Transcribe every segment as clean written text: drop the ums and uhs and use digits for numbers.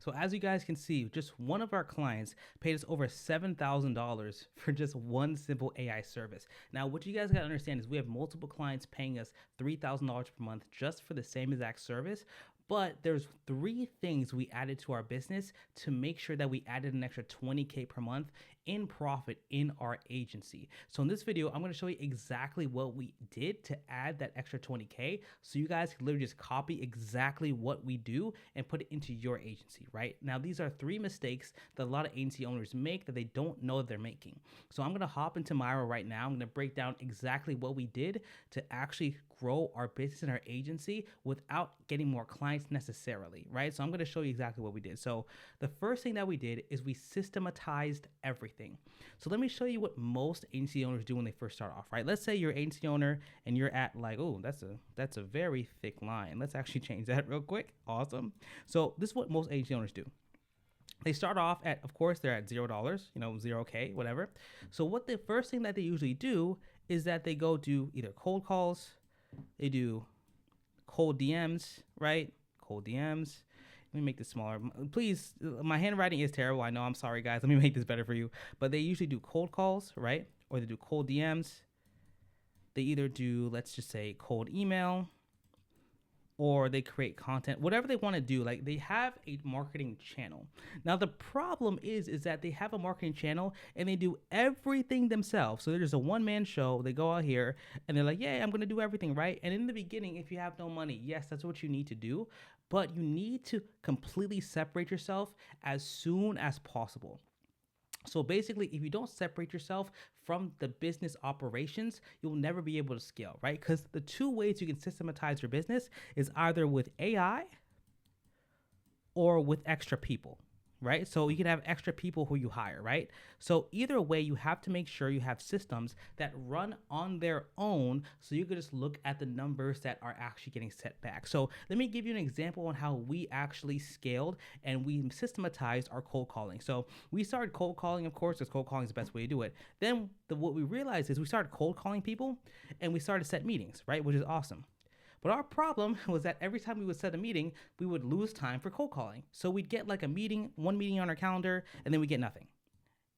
So as you guys can see, just one of our clients paid us over $7,000 for just one simple AI service. Now, what you guys got to understand is we have multiple clients paying us $3,000 per month just for the same exact service. But there's three things we added to our business to make sure that we added an extra 20K per month in profit in our agency. So in this video, I'm going to show you exactly what we did to add that extra 20K. So you guys can literally just copy exactly what we do and put it into your agency, right? Now, these are three mistakes that a lot of agency owners make that they don't know that they're making. So I'm going to hop into Myra right now. I'm going to break down exactly what we did to actually grow our business and our agency without getting more clients necessarily, right? So I'm going to show you exactly what we did. So the first thing that we did is we systematized everything. So let me show you what most agency owners do when they first start off, right? Let's say you're an agency owner and you're at like, oh, that's a very thick line. Let's actually change that real quick. Awesome. So this is what most agency owners do. They start off at, of course, they're at $0, 0K, whatever. So what the first thing that they usually do is that they go do either cold calls, they do cold DMs, right? Cold DMs. Let me make this smaller. Please, my handwriting is terrible. I know. I'm sorry, guys. Let me make this better for you. But they usually do cold calls, right? Or they do cold DMs. They either do, let's just say, cold email, or they create content, whatever they want to do. Like, they have a marketing channel. Now, the problem is that they have a marketing channel and they do everything themselves. So there's a one-man show. They go out here and they're like, yeah, I'm going to do everything, right? And in the beginning, if you have no money, yes, that's what you need to do. But you need to completely separate yourself as soon as possible. So basically, if you don't separate yourself from the business operations, you'll never be able to scale, right? Because the two ways you can systematize your business is either with AI or with extra people, right? So you can have extra people who you hire, right? So either way, you have to make sure you have systems that run on their own so you can just look at the numbers that are actually getting set back. So let me give you an example on how we actually scaled and we systematized our cold calling. So we started cold calling, of course, because cold calling is the best way to do it. Then what we realized is we started cold calling people and we started set meetings, right? Which is awesome. But our problem was that every time we would set a meeting, we would lose time for cold calling. So we'd get like one meeting on our calendar, and then we get nothing.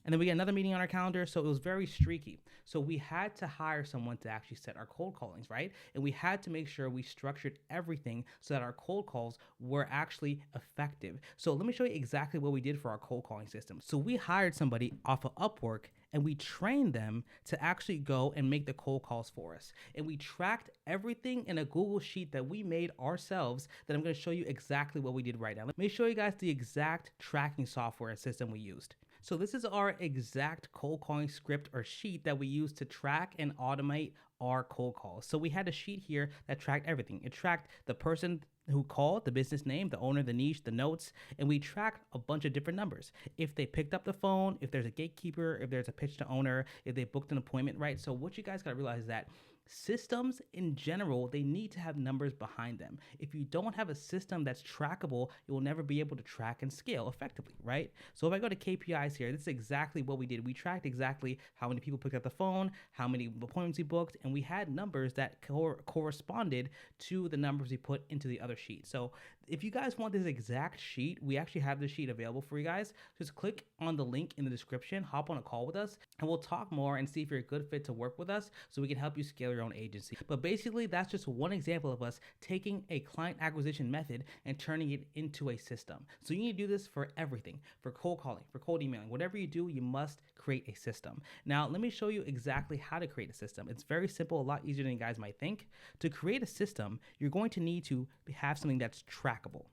And then we get another meeting on our calendar, so it was very streaky. So we had to hire someone to actually set our cold callings, right? And we had to make sure we structured everything so that our cold calls were actually effective. So let me show you exactly what we did for our cold calling system. So we hired somebody off of Upwork and we trained them to actually go and make the cold calls for us. And we tracked everything in a Google Sheet that we made ourselves that I'm gonna show you exactly what we did right now. Let me show you guys the exact tracking software and system we used. So this is our exact cold calling script or sheet that we use to track and automate our cold calls. So we had a sheet here that tracked everything. It tracked the person who called, the business name, the owner, the niche, the notes, and we tracked a bunch of different numbers. If they picked up the phone, if there's a gatekeeper, if there's a pitch to owner, if they booked an appointment, right? So what you guys gotta realize is that systems in general, they need to have numbers behind them. If you don't have a system that's trackable, you will never be able to track and scale effectively, right? So if I go to KPIs here, this is exactly what we did. We tracked exactly how many people picked up the phone, how many appointments we booked, and we had numbers that corresponded to the numbers we put into the other sheet. So if you guys want this exact sheet, we actually have this sheet available for you guys. Just click on the link in the description, hop on a call with us, and we'll talk more and see if you're a good fit to work with us so we can help you scale your own agency. But basically, that's just one example of us taking a client acquisition method and turning it into a system. So you need to do this for everything, for cold calling, for cold emailing. Whatever you do, you must create a system. Now, let me show you exactly how to create a system. It's very simple, a lot easier than you guys might think. To create a system, you're going to need to have something that's trackable.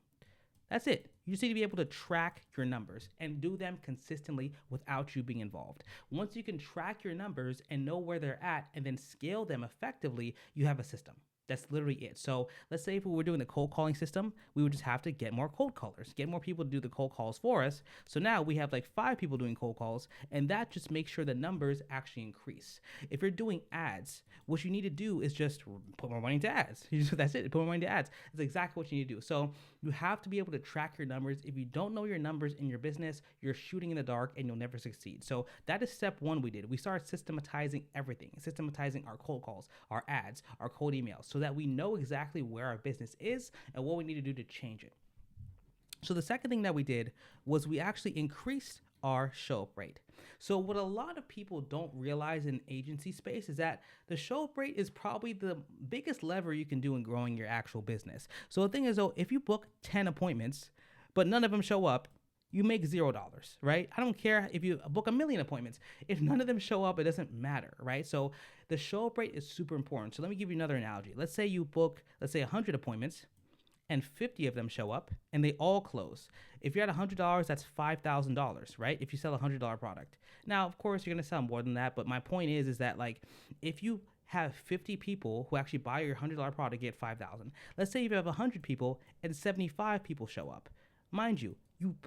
That's it. You just need to be able to track your numbers and do them consistently without you being involved. Once you can track your numbers and know where they're at and then scale them effectively, you have a system. That's literally it. So let's say if we were doing the cold calling system, we would just have to get more cold callers, get more people to do the cold calls for us. So now we have like 5 people doing cold calls, and that just makes sure the numbers actually increase. If you're doing ads, what you need to do is just put more money into ads. That's it. Put more money into ads. That's exactly what you need to do. So you have to be able to track your numbers. If you don't know your numbers in your business, you're shooting in the dark and you'll never succeed. So that is step 1 we did. We started systematizing everything, systematizing our cold calls, our ads, our cold emails, so that we know exactly where our business is and what we need to do to change it. So the second thing that we did was we actually increased our show up rate. So what a lot of people don't realize in agency space is that the show up rate is probably the biggest lever you can do in growing your actual business. So the thing is though, if you book 10 appointments, but none of them show up, you make $0, right? I don't care if you book 1,000,000 appointments. If none of them show up, it doesn't matter, right? So the show up rate is super important. So let me give you another analogy. Let's say you book, 100 appointments, and 50 of them show up and they all close. If you're at $100, that's $5,000, right? If you sell a $100 product. Now, of course, you're gonna sell more than that, but my point is that like, if you have 50 people who actually buy your $100 product, get 5,000. Let's say you have 100 people and 75 people show up. Mind you,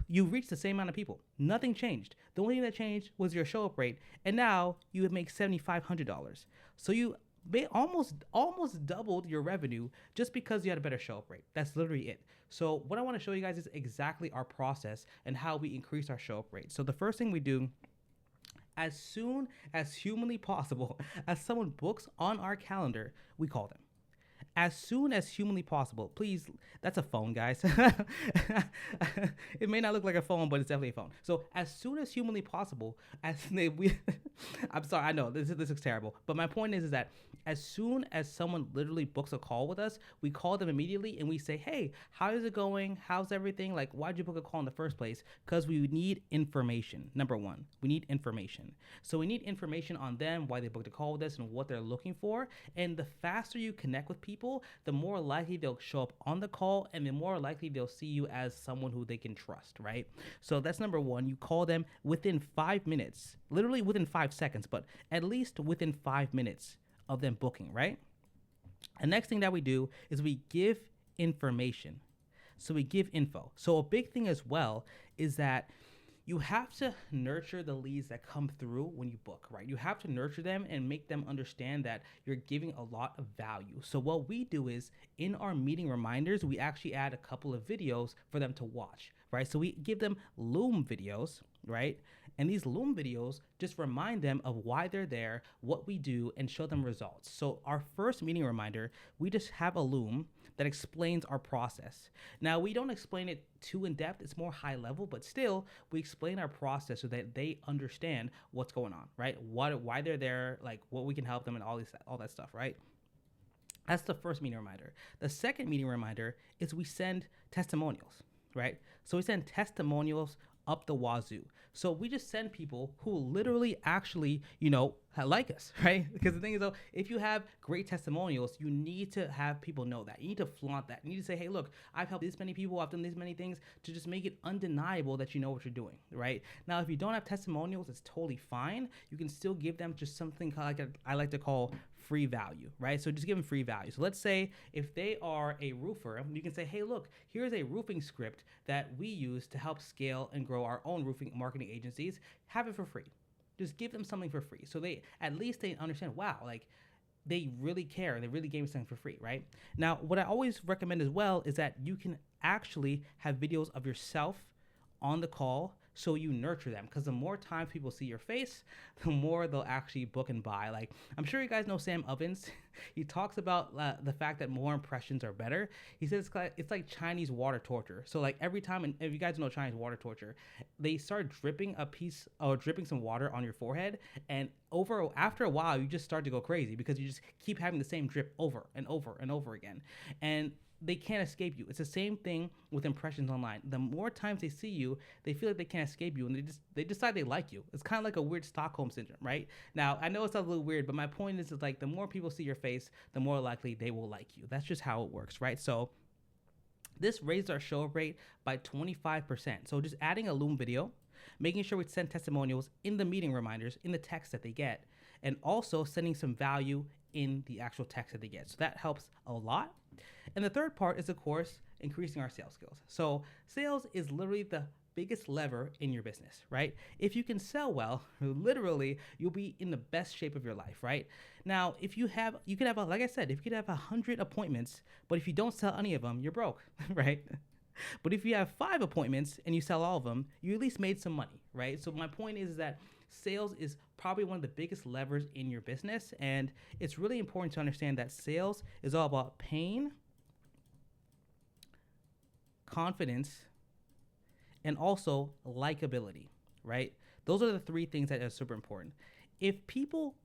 you reached the same amount of people. Nothing changed. The only thing that changed was your show up rate, and now you would make $7,500. So you almost doubled your revenue just because you had a better show up rate. That's literally it. So what I want to show you guys is exactly our process and how we increase our show up rate. So the first thing we do, as soon as humanly possible, as someone books on our calendar, we call them. As soon as humanly possible. Please, that's a phone, guys. It may not look like a phone, but it's definitely a phone. So as soon as humanly possible, I'm sorry, I know this looks terrible, but my point is that as soon as someone literally books a call with us, we call them immediately and we say, hey, how is it going? How's everything? Like, why'd you book a call in the first place? Because we need information. Number one, we need information. So we need information on them, why they booked a call with us and what they're looking for. And the faster you connect with people, the more likely they'll show up on the call and the more likely they'll see you as someone who they can trust, right? So that's number one. You call them within 5 minutes, literally within 5 seconds, but at least within 5 minutes of them booking, right? The next thing that we do is we give information. So we give info. So a big thing as well is that you have to nurture the leads that come through when you book, right? You have to nurture them and make them understand that you're giving a lot of value. So what we do is in our meeting reminders, we actually add a couple of videos for them to watch, right? So we give them Loom videos, right? And these Loom videos just remind them of why they're there, what we do, and show them results. So our first meeting reminder, we just have a Loom that explains our process. Now, we don't explain it too in depth. It's more high level, but still we explain our process so that they understand what's going on, right? Why they're there, like what we can help them and all that stuff, right? That's the first meeting reminder. The second meeting reminder is we send testimonials, right? So we send testimonials up the wazoo. So we just send people who literally actually, like us, right? Because the thing is though, if you have great testimonials, you need to have people know that. You need to flaunt that. You need to say, hey, look, I've helped this many people, I've done this many things, to just make it undeniable that you know what you're doing, right? Now, if you don't have testimonials, it's totally fine. You can still give them just something I like to call free value, right? So just give them free value. So let's say if they are a roofer, you can say, hey, look, here's a roofing script that we use to help scale and grow our own roofing marketing agencies. Have it for free. Just give them something for free. So they understand, wow, like they really care. They really gave me something for free, right? Now, what I always recommend as well is that you can actually have videos of yourself on the call so you nurture them, because the more times people see your face, the more they'll actually book and buy. Like, I'm sure you guys know Sam Ovens. He talks about the fact that more impressions are better. He says it's like Chinese water torture. So like every time, and if you guys know Chinese water torture, they start dripping some water on your forehead, and after a while, you just start to go crazy because you just keep having the same drip over and over and over again. And they can't escape you. It's the same thing with impressions online. The more times they see you, they feel like they can't escape you, and they decide they like you. It's kind of like a weird Stockholm syndrome, right? Now, I know it sounds a little weird, but my point is like the more people see your face, the more likely they will like you. That's just how it works, right? So this raised our show rate by 25%. So just adding a Loom video, making sure we send testimonials in the meeting reminders, in the text that they get, and also sending some value in the actual text that they get. So that helps a lot. And the third part is, of course, increasing our sales skills. So sales is literally the biggest lever in your business, right? If you can sell well, literally, you'll be in the best shape of your life, right? Now, if you could have, like I said, if you could have 100 appointments, but if you don't sell any of them, you're broke, right? But if you have 5 appointments and you sell all of them, you at least made some money, right? So my point is that sales is probably one of the biggest levers in your business, and it's really important to understand that sales is all about pain, confidence, and also likability, right? Those are the three things that are super important. If people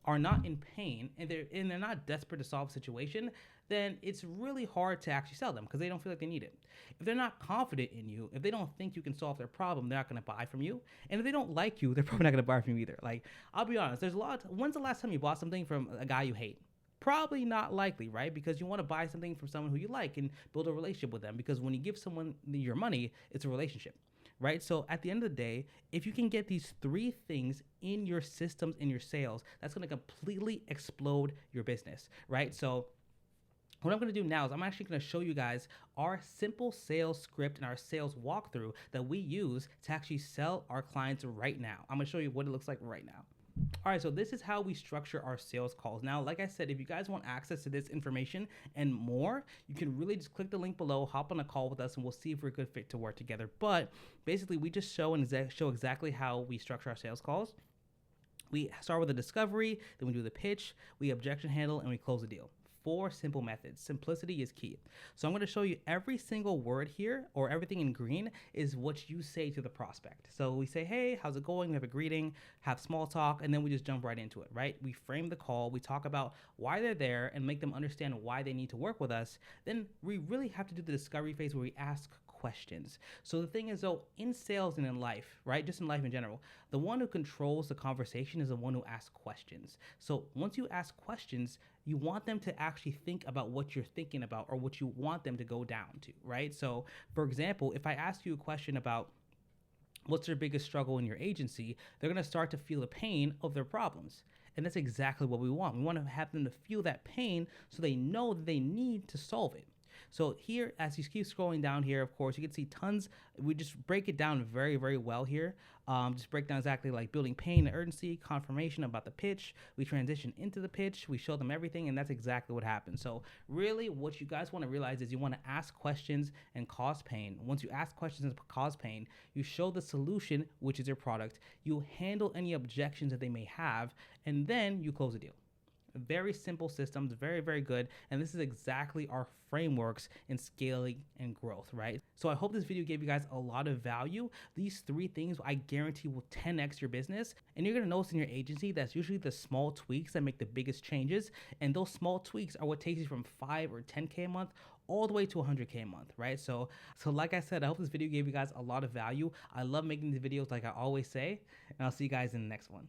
are not in pain and they're not desperate to solve a situation, then it's really hard to actually sell them because they don't feel like they need it. If they're not confident in you, if they don't think you can solve their problem, they're not going to buy from you. And if they don't like you, they're probably not going to buy from you either. Like, I'll be honest, when's the last time you bought something from a guy you hate? Probably not likely, right? Because you want to buy something from someone who you like and build a relationship with them, because when you give someone your money, it's a relationship, right? So at the end of the day, if you can get these three things in your systems, in your sales, that's going to completely explode your business, right? So what I'm going to do now is I'm actually going to show you guys our simple sales script and our sales walkthrough that we use to actually sell our clients right now. I'm going to show you what it looks like right now. All right, so this is how we structure our sales calls. Now, like I said, if you guys want access to this information and more, you can really just click the link below, hop on a call with us, and we'll see if we're a good fit to work together. But basically, we just show exactly how we structure our sales calls. We start with a discovery, then we do the pitch, we objection handle, and we close the deal. 4 simple methods. Simplicity is key. So I'm going to show you every single word here, or everything in green is what you say to the prospect. So we say, hey, how's it going? We have a greeting, have small talk, and then we just jump right into it, right? We frame the call, we talk about why they're there and make them understand why they need to work with us. Then we really have to do the discovery phase where we ask questions. So the thing is, though, in sales and in life, right, just in life in general, the one who controls the conversation is the one who asks questions. So once you ask questions, you want them to actually think about what you're thinking about or what you want them to go down to, right? So for example, if I ask you a question about what's their biggest struggle in your agency, they're going to start to feel the pain of their problems. And that's exactly what we want. We want to have them to feel that pain so they know that they need to solve it. So here, as you keep scrolling down here, of course, you can see tons. We just break it down very, very well here. Just break down exactly like building pain and urgency, confirmation about the pitch. We transition into the pitch. We show them everything, and that's exactly what happens. So really what you guys want to realize is you want to ask questions and cause pain. Once you ask questions and cause pain, you show the solution, which is your product. You handle any objections that they may have, and then you close the deal. Very simple systems, very, very good. And this is exactly our frameworks in scaling and growth, right? So I hope this video gave you guys a lot of value. These 3 things I guarantee will 10x your business. And you're gonna notice in your agency that's usually the small tweaks that make the biggest changes. And those small tweaks are what takes you from 5 or 10K a month all the way to 100K a month, right? So like I said, I hope this video gave you guys a lot of value. I love making these videos, like I always say, and I'll see you guys in the next one.